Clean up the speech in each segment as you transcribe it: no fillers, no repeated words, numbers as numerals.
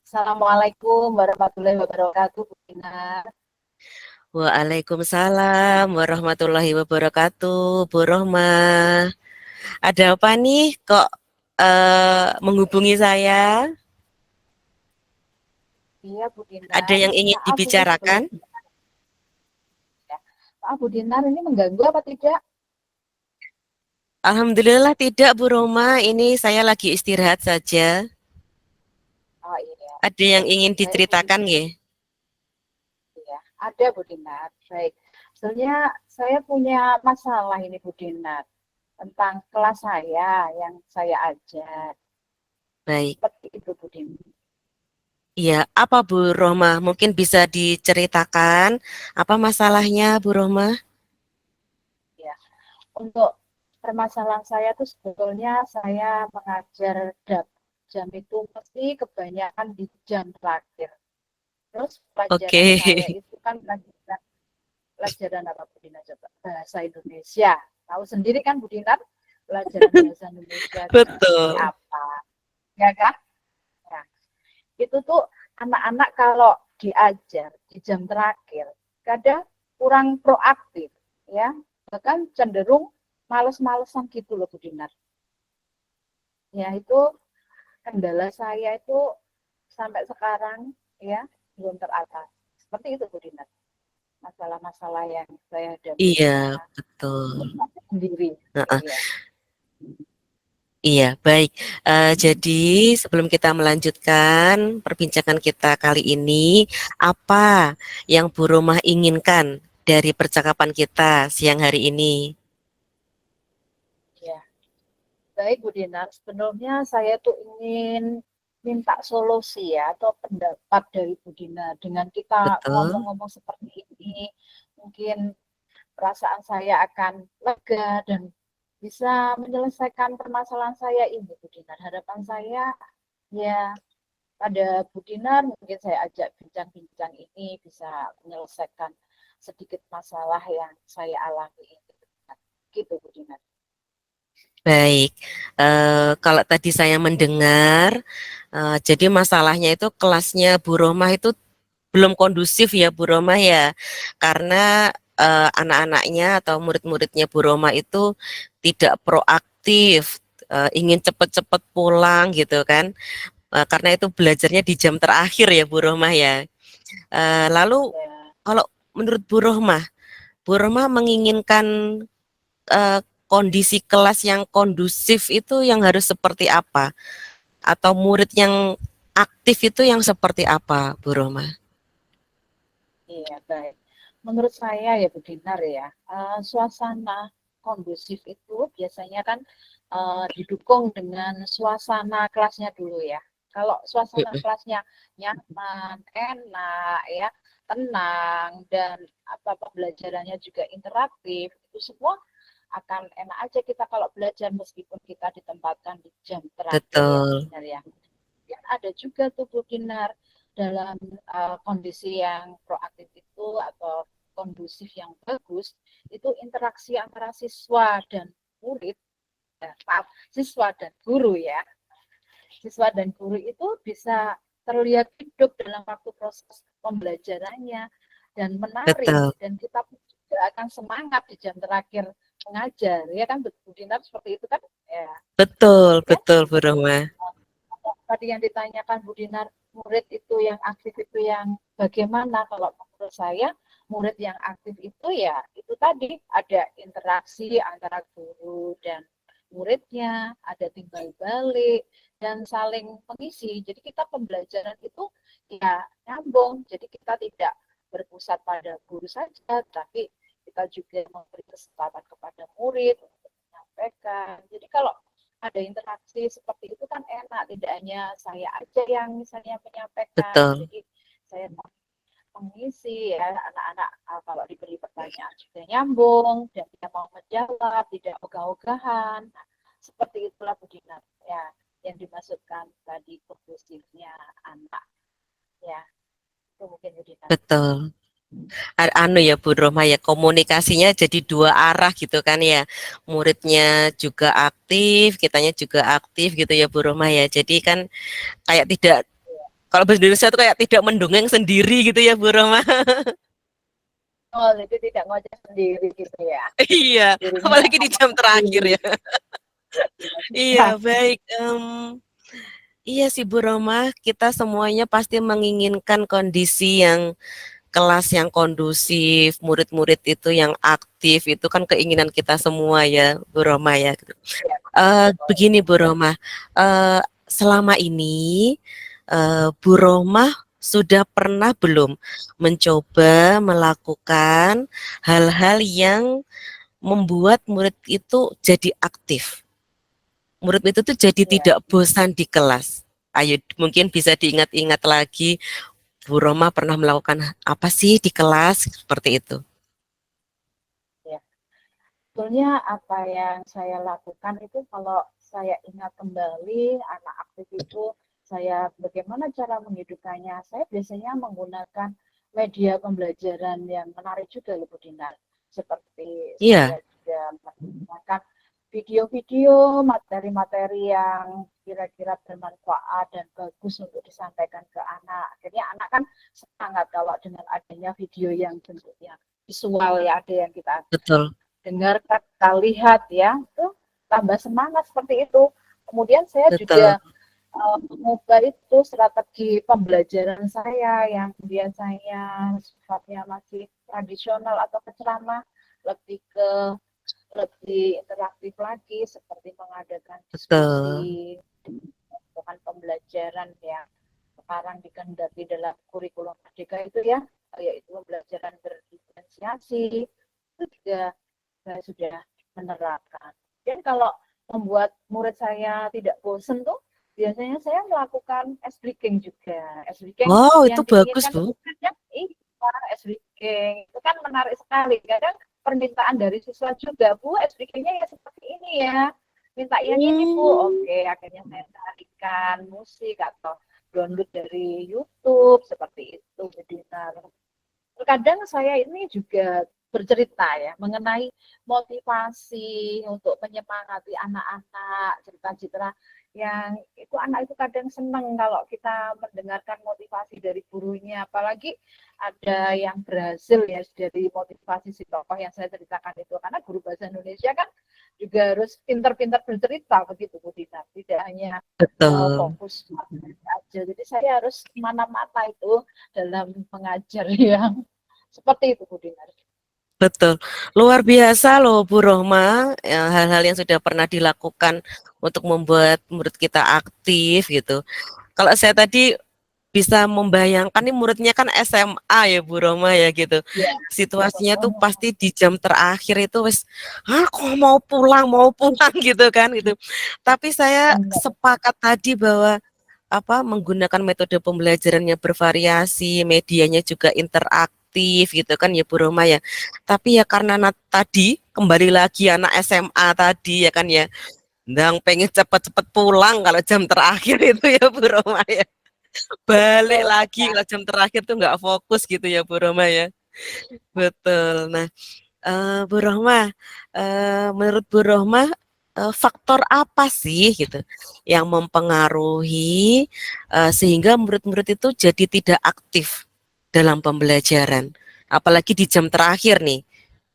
Assalamualaikum warahmatullahi wabarakatuh, Bu Dinar. Waalaikumsalam warahmatullahi wabarakatuh, Bu Rohma. Ada apa nih kok menghubungi saya? Iya, Bu Ada Dinar. yang ingin Maaf ini dibicarakan? sebelumnya ya. Maaf Bu Dinar, ini mengganggu apa tidak? Alhamdulillah tidak, Bu Rohma. Ini saya lagi istirahat saja. Oh iya, Ada yang baik. ingin Baik Bu diceritakan, Dinar. nggih? Ya, ada Bu Dinar. Baik. Sebenarnya saya punya masalah ini Bu Dinar tentang kelas saya yang saya ajar. Baik. Seperti itu Bu Dinar. Iya, apa Bu Rohma? Mungkin bisa diceritakan apa masalahnya, Bu Rohma? Ya, untuk permasalahan saya tuh sebetulnya saya mengajar jam itu mesti kebanyakan di jam terakhir. Terus pelajaran Oke. saya itu kan pelajaran, pelajaran apa Bu Dinar coba? Bahasa Indonesia. Tahu sendiri kan Bu Dinar, pelajaran bahasa Indonesia itu seperti Betul. apa, ya kan? Nah, itu tuh anak-anak kalau diajar di jam terakhir, kadang kurang proaktif, ya, bahkan cenderung males-malesan gitu loh Bu Dinar. Ya itu kendala saya itu sampai sekarang ya belum teratasi. Seperti itu Bu Dinar. Masalah-masalah yang saya hadapi Iya, karena betul. sendiri. Heeh. Ya, Iya, baik. Jadi sebelum kita melanjutkan perbincangan kita kali ini, apa yang Bu Rumah inginkan dari percakapan kita siang hari ini? ya. Baik Bu Dinar, sebenarnya saya tuh ingin minta solusi ya atau pendapat dari Bu Dinar dengan kita Betul, ngomong-ngomong seperti ini, mungkin perasaan saya akan lega dan bisa menyelesaikan permasalahan saya ini Bu Dinar. Harapan saya ya pada Bu Dinar mungkin saya ajak bincang-bincang ini bisa menyelesaikan sedikit masalah yang saya alami ini. Gitu Bu Dinar. baik. Kalau tadi saya mendengar, jadi masalahnya itu kelasnya Bu Romah itu belum kondusif ya Bu Romah ya, karena anak-anaknya atau murid-muridnya Bu Romah itu tidak proaktif, ingin cepet-cepet pulang gitu kan. Karena itu belajarnya di jam terakhir ya Bu Rohmah ya. Lalu Ya, kalau menurut Bu Rohmah menginginkan eh, kondisi kelas yang kondusif itu yang harus seperti apa? Atau murid yang aktif itu yang seperti apa Bu Rohmah? iya baik. Menurut saya ya Bu Dinar ya, suasana kondusif itu biasanya kan didukung dengan suasana kelasnya dulu ya. Kalau suasana Mm-mm. kelasnya nyaman, enak ya, tenang dan apa pembelajarannya juga interaktif, itu semua akan enak aja kita kalau belajar meskipun kita ditempatkan di jam terakhir ya Bu Betul, Dinar ya. Dan ada juga tuh Bu Dinar dalam kondisi yang proaktif itu atau kondusif yang bagus itu interaksi antara siswa dan murid, maaf, siswa dan guru ya. Siswa dan guru itu bisa terlihat hidup dalam waktu proses pembelajarannya dan menarik betul, dan kita pun juga akan semangat di jam terakhir mengajar ya kan Bu Dinar seperti itu kan ya. betul, Kemudian betul Bu Rohmah. tadi yang ditanyakan Bu Dinar, murid itu yang aktif itu yang bagaimana? Kalau menurut saya, murid yang aktif itu ya itu tadi ada interaksi antara guru dan muridnya, ada timbal balik dan saling mengisi. Jadi kita pembelajaran itu ya nyambung. Jadi kita tidak berpusat pada guru saja, tapi kita juga memberi kesempatan kepada murid untuk menyampaikan. Jadi kalau ada interaksi seperti itu kan enak, tidak hanya saya aja yang misalnya menyampaikan, Betul, jadi saya mengisi ya anak-anak kalau diberi pertanyaan juga nyambung dan dia mau menjawab, tidak ogah-ogahan. Nah, seperti itulah Bu Dinar ya yang dimaksudkan tadi kondusifnya anak ya itu mungkin Bu Dinar. betul. Anu ya Bu Roma ya, komunikasinya jadi dua arah gitu kan ya, muridnya juga aktif, kitanya juga aktif gitu ya Bu Roma ya, jadi kan kayak tidak Kalau bahasa Indonesia itu kayak tidak mendongeng sendiri gitu ya Bu Roma. Oh, jadi tidak ngoceh sendiri gitu ya. Iya, Gurunya nggak apalagi di ngomong jam terakhir sendiri. ya. Iya, baik. Iya sih Bu Roma, kita semuanya pasti menginginkan kondisi yang kelas yang kondusif, murid-murid itu yang aktif, itu kan keinginan kita semua ya Bu Roma ya. Ya, betul. Begini Bu Roma, selama ini Bu Roma sudah pernah belum mencoba melakukan hal-hal yang membuat murid itu jadi aktif? Murid itu tuh jadi Ya, tidak bosan di kelas. Ayo mungkin bisa diingat-ingat lagi Bu Roma pernah melakukan apa sih di kelas seperti itu? ya. Sebetulnya apa yang saya lakukan itu kalau saya ingat kembali anak aktif itu saya bagaimana cara menghidupkannya. Saya biasanya menggunakan media pembelajaran yang menarik juga Bu Dinar. Seperti Iya, saya juga menggunakan video-video, materi-materi yang kira-kira bermanfaat dan bagus untuk disampaikan ke anak. Akhirnya anak kan semangat kalau dengan adanya video yang bentuknya visual ya, ada yang kita betul, dengarkan, kita lihat ya, itu tambah semangat seperti itu. Kemudian saya betul, juga mengubah itu strategi pembelajaran saya yang biasanya sifatnya masih tradisional atau ceramah lebih ke lebih interaktif lagi seperti mengadakan betul, diskusi dengan pembelajaran yang sekarang dikehendaki dalam kurikulum merdeka itu ya, yaitu pembelajaran berdiferensiasi itu juga saya sudah menerapkan. Dan kalau membuat murid saya tidak bosan tuh, biasanya saya melakukan ice breaking juga. Ice breaking wow itu yang bagus diinginkan Bu. muridnya, ice breaking itu kan menarik sekali. Kadang permintaan dari siswa juga, Bu, ice breakingnya ya seperti ini ya. Minta yang ini, Bu. Hmm, Oke, akhirnya saya tarikan musik atau download dari YouTube seperti itu. Jadi terkadang saya ini juga bercerita ya mengenai motivasi untuk menyemangati anak-anak, cerita-cerita yang itu anak itu kadang senang kalau kita mendengarkan motivasi dari gurunya, apalagi ada yang berhasil ya dari motivasi si tokoh yang saya ceritakan itu, karena guru bahasa Indonesia kan juga harus pintar-pintar bercerita begitu Bu Dina, tidak hanya betul, fokus aja, jadi saya harus mana-mana itu dalam mengajar ya. Seperti itu Bu Dinar. betul. Luar biasa loh Bu Rohma, ya, hal-hal yang sudah pernah dilakukan untuk membuat murid kita aktif gitu. Kalau saya tadi bisa membayangkan nih muridnya kan SMA ya Bu Roma ya gitu. Ya, Situasinya tuh pasti di jam terakhir itu wis kok mau pulang gitu kan gitu. Tapi saya benar. sepakat tadi bahwa apa menggunakan metode pembelajaran yang bervariasi, medianya juga interaktif gitu kan ya Bu Roma ya. Tapi ya karena tadi kembali lagi anak SMA tadi ya kan ya, ndang pengen cepet-cepet pulang kalau jam terakhir itu ya Bu Roma ya. Balik Betul lagi sekali. kalau jam terakhir tuh nggak fokus gitu ya Bu Roma ya. Betul. Nah, Bu Rohma, menurut Bu Rohma, faktor apa sih gitu yang mempengaruhi sehingga murid-murid itu jadi tidak aktif dalam pembelajaran, apalagi di jam terakhir nih,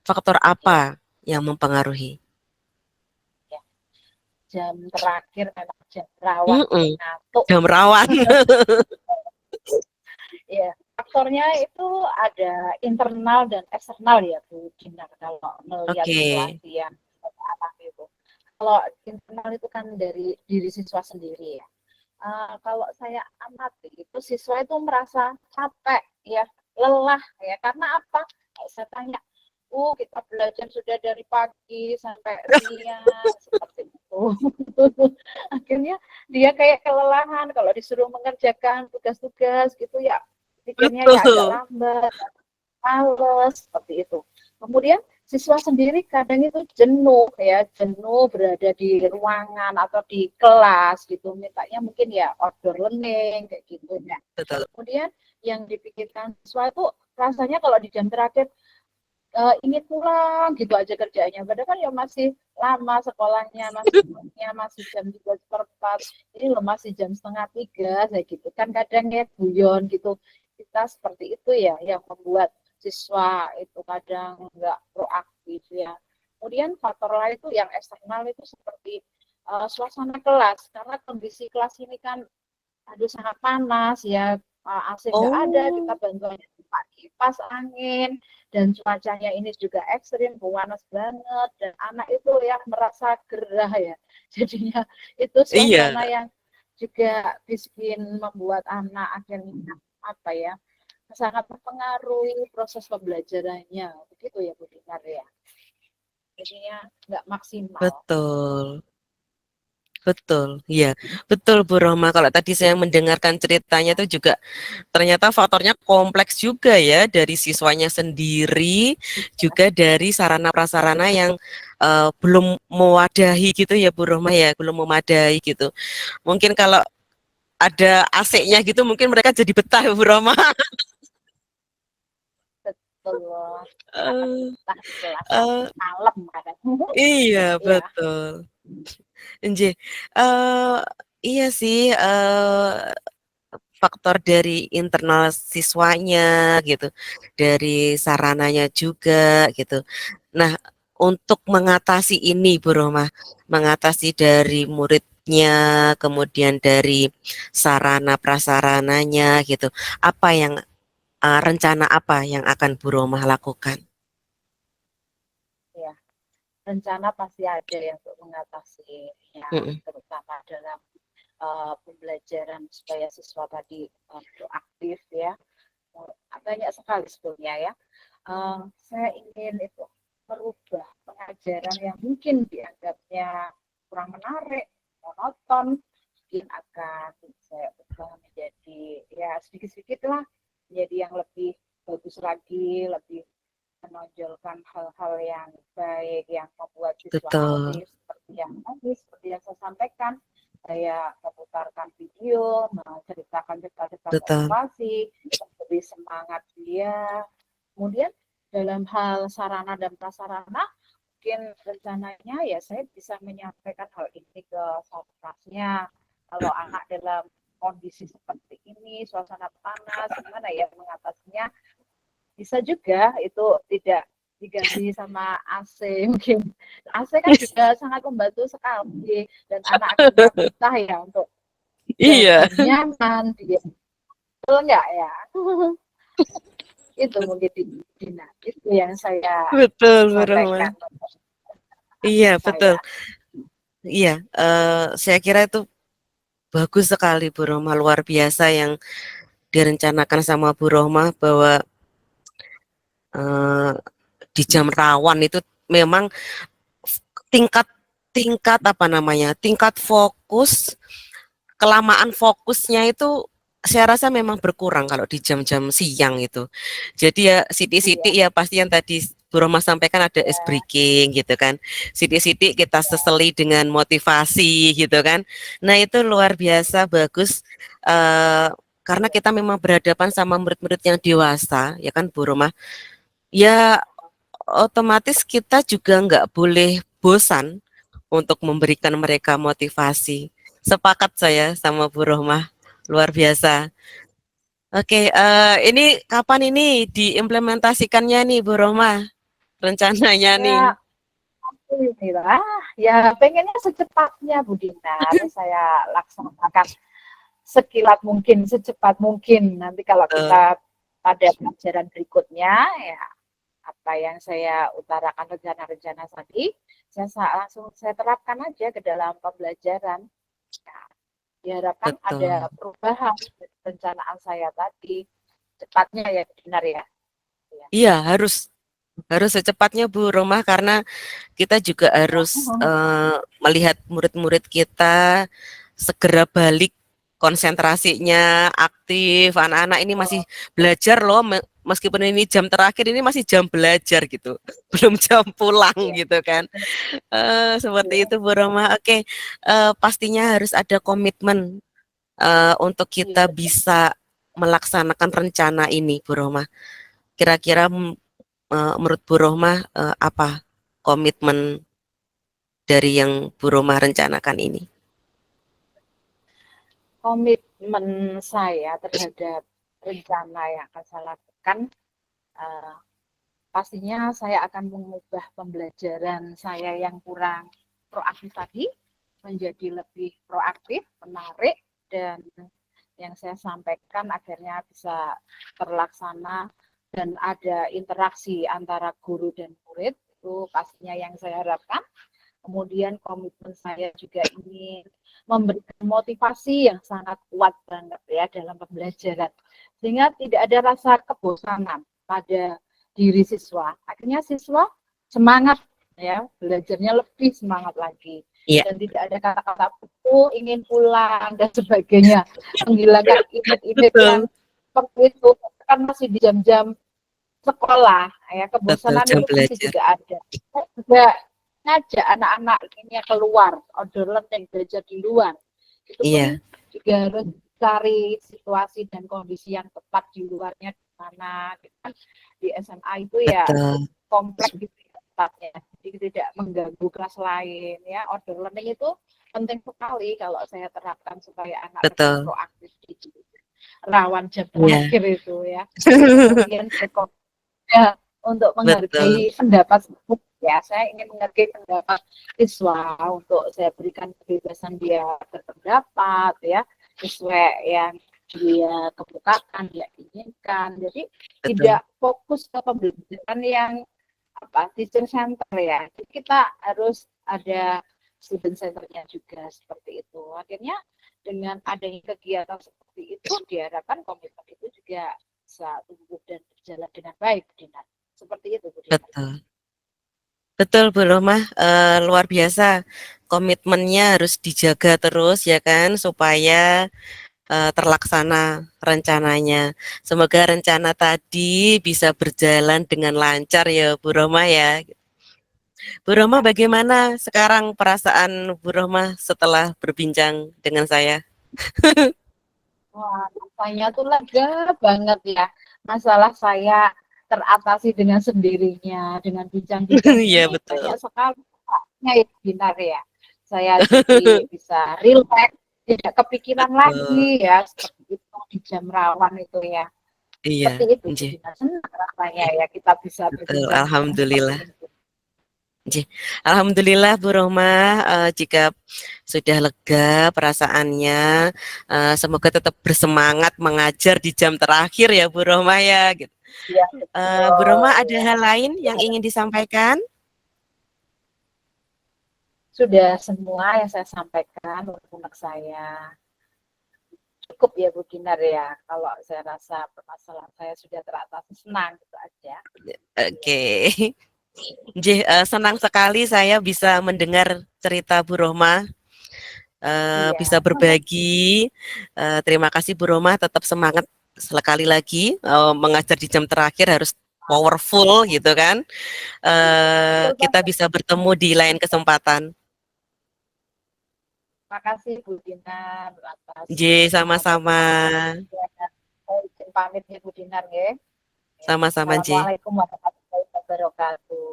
faktor Ya, apa yang mempengaruhi? ya. Jam terakhir memang jam rawan untuk Mm-mm, ngantuk. jam rawan. Ya, faktornya itu ada internal dan eksternal ya Bu Dinar kalau melihat Oke, situasi yang anak itu. Kalau internal itu kan dari diri siswa sendiri ya. Kalau saya amati itu siswa itu merasa capek ya, lelah ya. Karena apa? Saya tanya, kita belajar sudah dari pagi sampai siang seperti itu. Akhirnya dia kayak kelelahan kalau disuruh mengerjakan tugas-tugas gitu ya, pikirnya ya agak betul, lambat, males seperti itu. Kemudian siswa sendiri kadang itu jenuh ya, jenuh berada di ruangan atau di kelas gitu, mintanya mungkin ya outdoor learning kayak gitu ya. betul. Kemudian yang dipikirkan siswa itu rasanya kalau di jam terakhir ingin pulang gitu aja kerjanya. Padahal kan ya masih lama sekolahnya, masih jam 2:15, ini loh masih jam 2:30 kayak gitu kan kadang ya guyon gitu. Kita seperti itu ya yang membuat siswa itu kadang nggak proaktif ya. Kemudian faktor lain itu yang eksternal itu seperti suasana kelas karena kondisi kelas ini kan aduh sangat panas ya, AC nggak ada, kita Oh, bantuannya cuma kipas angin, dan cuacanya ini juga ekstrim, panas banget, dan anak itu ya merasa gerah ya. Jadinya itu iya, suasana yang juga bikin membuat anak akhirnya apa ya, sangat mempengaruhi proses pembelajarannya. Begitu ya Bu Dinar ya. Jadinya nggak maksimal. betul. Betul, iya, betul Bu Roma. Kalau tadi saya mendengarkan ceritanya itu juga ternyata faktornya kompleks juga ya dari siswanya sendiri, juga dari sarana prasarana yang belum mewadahi gitu ya Bu Roma ya, belum memadai gitu. Mungkin kalau ada AC-nya gitu, mungkin mereka jadi betah Bu Roma. Betul. Akan Eh, betah di kelas sampai eh, malam kadang. iya Ya. betul. Nji, iya sih. Faktor dari internal siswanya gitu, dari sarananya juga gitu. Nah, untuk mengatasi ini Bu Roma, mengatasi dari muridnya, kemudian dari sarana prasarananya gitu, apa yang rencana apa yang akan Bu Roma lakukan? Ya, rencana pasti ada ya untuk mengatasi ya, Mm-mm. terutama dalam pembelajaran supaya siswa tadi proaktif ya. Banyak sekali sebetulnya ya. Saya ingin itu merubah pengajaran yang mungkin dianggapnya kurang menarik, monoton, mungkin akan saya ubah menjadi ya sedikit-sedikit lah menjadi yang lebih bagus lagi, lebih menonjolkan hal-hal yang baik yang membuat siswa Betul, aktif seperti yang tadi seperti yang saya sampaikan, saya memutarkan video menceritakan cerita-cerita betul, motivasi lebih semangat dia. Kemudian dalam hal sarana dan prasarana mungkin rencananya ya saya bisa menyampaikan hal ini ke kelasnya kalau anak dalam kondisi seperti ini suasana panas gimana ya mengatasinya, bisa juga itu tidak diganti sama AC mungkin. AC kan juga sangat membantu sekali dan anak akhirnya betah ya untuk iya, belajar nyaman dia. Betul nggak ya? Itu mungkin Dina. Itu yang saya betul Bu sampaikan Roma. Iya, betul. saya. Iya, saya kira itu bagus sekali Bu Roma, luar biasa yang direncanakan sama Bu Roma bahwa eh, di jam rawan itu memang tingkat tingkat apa namanya, tingkat fokus, kelamaan fokusnya itu saya rasa memang berkurang kalau di jam-jam siang itu. Jadi ya Iya, sidik-sidik ya pasti yang tadi Bu Roma sampaikan ada ice ya, breaking gitu kan. Sidik-sidik kita ya, seseli dengan motivasi gitu kan. Nah itu luar biasa bagus karena ya, kita memang berhadapan sama murid-murid yang dewasa ya kan Bu Roma. Ya otomatis kita juga nggak boleh bosan untuk memberikan mereka motivasi. Sepakat saya sama Bu Rohmah, luar biasa. Oke, ini kapan ini diimplementasikannya nih Bu Rohmah? Rencananya nih. ya. Inilah, ya pengennya secepatnya Bu Dinar saya laksanakan sekilat mungkin, secepat mungkin. Nanti kalau Betul, kita pada pelajaran berikutnya, ya apa yang saya utarakan rencana-rencana tadi, langsung saya terapkan aja ke dalam pembelajaran. Ya, diharapkan betul. ada perubahan perencanaan saya tadi. Cepatnya ya benar ya. Ya. Iya, harus secepatnya Bu Rohmah karena kita juga Ya. harus melihat murid-murid kita segera balik konsentrasinya aktif. Anak-anak ini masih belajar loh, meskipun ini jam terakhir ini masih jam belajar gitu, belum jam pulang Ya. gitu kan. Seperti Ya. itu Bu Roma. Oke, pastinya harus ada komitmen untuk Iya kita betul. bisa melaksanakan rencana ini Bu Roma. Kira-kira menurut Bu Rohmah apa komitmen dari yang Bu Rohmah rencanakan ini? Komitmen saya terhadap rencana yang akan saya lakukan, uh, pastinya saya akan mengubah pembelajaran saya yang kurang proaktif tadi menjadi lebih proaktif, menarik, dan yang saya sampaikan akhirnya bisa terlaksana dan ada interaksi antara guru dan murid, itu pastinya yang saya harapkan. Kemudian komitmen saya juga ingin memberikan motivasi yang sangat kuat banget ya dalam pembelajaran, sehingga tidak ada rasa kebosanan pada diri siswa. Akhirnya siswa semangat ya, belajarnya lebih semangat lagi, Iya, dan tidak ada kata-kata buku ingin pulang dan sebagainya, menghilangkan image-image yang betul, seperti itu kan masih di jam-jam sekolah ya, betul kebosanan jam itu pasti belajar. juga ada. Saya juga ngajak anak-anak ini keluar, outdoor learning, belajar di luar. Itu pun Iya, juga harus cari situasi dan kondisi yang tepat di luarnya di mana. Kan di SMA itu ya betul, kompleks gitu ya tempatnya, jadi tidak mengganggu kelas lain ya. Outdoor learning itu penting sekali kalau saya terapkan supaya anak lebih betul. proaktif di rawan jam Iya, terakhir itu ya. Kemudian ya, untuk betul, menghargai pendapat ya, saya ingin menghargai pendapat siswa untuk saya berikan kebebasan dia berpendapat ya, sesuai yang dia kemukakan, dia inginkan. Jadi betul, tidak fokus ke pembelajaran yang apa teacher center ya. Jadi kita harus ada student centernya juga seperti itu. Akhirnya dengan adanya kegiatan seperti itu diharapkan komitmen itu juga bisa tumbuh dan berjalan dengan baik, Bu Dinar. Seperti itu, Bu Dinar. betul. Betul Bu Rohmah, luar biasa. Komitmennya harus dijaga terus ya kan supaya terlaksana rencananya. Semoga rencana tadi bisa berjalan dengan lancar ya Bu Rohmah ya. Bu Rohmah, Amin. bagaimana sekarang perasaan Bu Rohmah setelah berbincang dengan saya? Wah, rasanya tuh lega banget ya. Masalah saya teratasi dengan sendirinya, dengan bincang-bincang Iya ini betul. banyak sekali manfaatnya ya, Binar ya. Saya jadi bisa rileks, tidak kepikiran lagi Betul. ya, seperti itu di jam rawan itu ya. Iya, Seperti itu, Bu nggih, Dinar. Senang rasanya ya kita bisa betul. berbincang-bincang seperti Alhamdulillah. ini. Nggih. Alhamdulillah Bu Rohmah, jika sudah lega perasaannya, semoga tetap bersemangat mengajar di jam terakhir ya Bu Rohmah ya, gitu. Iya, Bu betul. Rohmah ada Ya. hal lain yang ingin disampaikan? Sudah semua yang saya sampaikan untuk saya. Cukup ya Bu Dinar ya. Kalau saya rasa permasalahan saya sudah teratasi, senang gitu aja. Iya. Oke. Nggih, senang sekali saya bisa mendengar cerita Bu Rohmah, bisa Iya. berbagi. Terima kasih Bu Rohmah, tetap semangat sekali lagi, mengajar di jam terakhir harus powerful gitu kan. Betul Kita banget. bisa bertemu di lain kesempatan. Terima kasih Bu Dinar atas Nggih, sama-sama. pertanyaannya. Saya izin pamit ya Bu Dinar ya. Sama-sama, nggih. Assalamualaikum warahmatullahi wabarakatuh.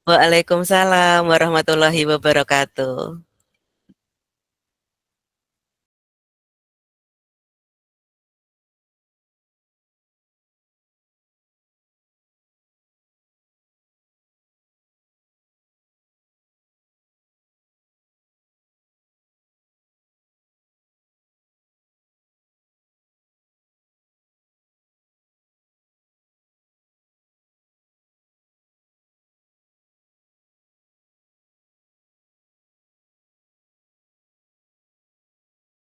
Waalaikumsalam warahmatullahi wabarakatuh.